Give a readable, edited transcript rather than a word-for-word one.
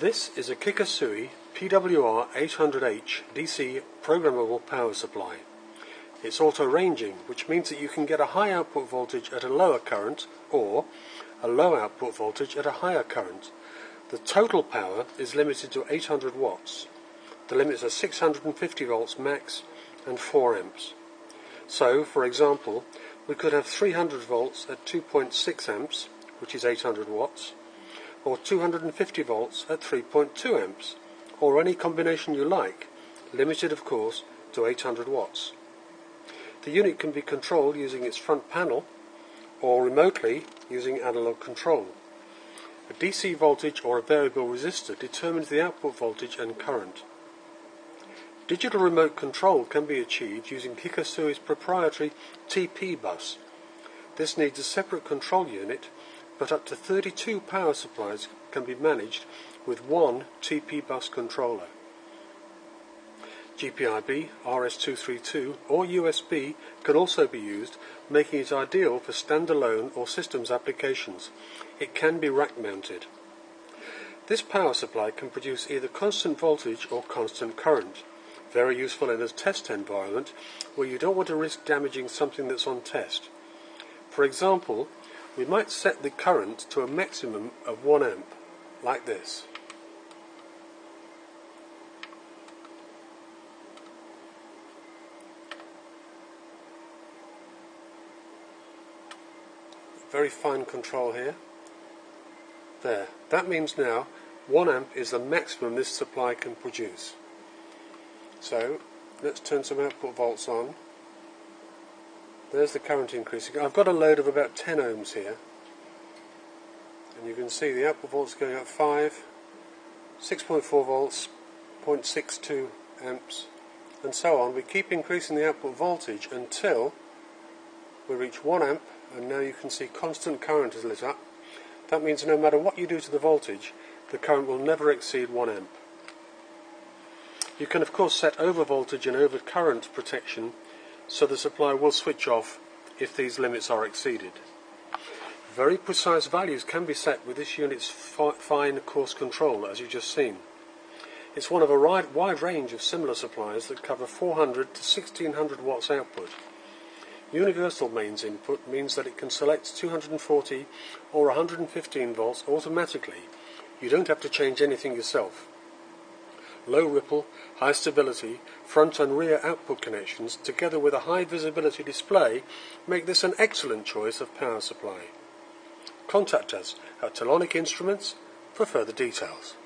This is a Kikasui PWR 800H DC programmable power supply. It's auto-ranging, which means that you can get a high output voltage at a lower current or a low output voltage at a higher current. The total power is limited to 800 watts. The limits are 650 volts max and 4 amps. So, for example, we could have 300 volts at 2.6 amps, which is 800 watts, or 250 volts at 3.2 amps, or any combination you like, limited of course to 800 watts. The unit can be controlled using its front panel or remotely using analog control. A DC voltage or a variable resistor determines the output voltage and current. Digital remote control can be achieved using Kikasui's proprietary TP bus. This needs a separate control unit, but up to 32 power supplies can be managed with one TP bus controller. GPIB, RS-232 or USB can also be used, making it ideal for standalone or systems applications. It can be rack mounted. This power supply can produce either constant voltage or constant current. Very useful in a test environment where you don't want to risk damaging something that's on test. For example, we might set the current to a maximum of 1 amp, like this. Very fine control here. There. That means now 1 amp is the maximum this supply can produce. So, let's turn some output volts on. There's the current increasing. I've got a load of about 10 ohms here. And you can see the output volts going up 5, 6.4 volts, 0.62 amps, and so on. We keep increasing the output voltage until we reach 1 amp, and now you can see constant current is lit up. That means no matter what you do to the voltage, the current will never exceed 1 amp. You can of course set over voltage and over current protection, so the supply will switch off if these limits are exceeded. Very precise values can be set with this unit's fine coarse control, as you've just seen. It's one of a wide range of similar supplies that cover 400 to 1600 watts output. Universal mains input means that it can select 240 or 115 volts automatically. You don't have to change anything yourself. Low ripple, high stability, front and rear output connections, together with a high visibility display, make this an excellent choice of power supply. Contact us at Telonic Instruments for further details.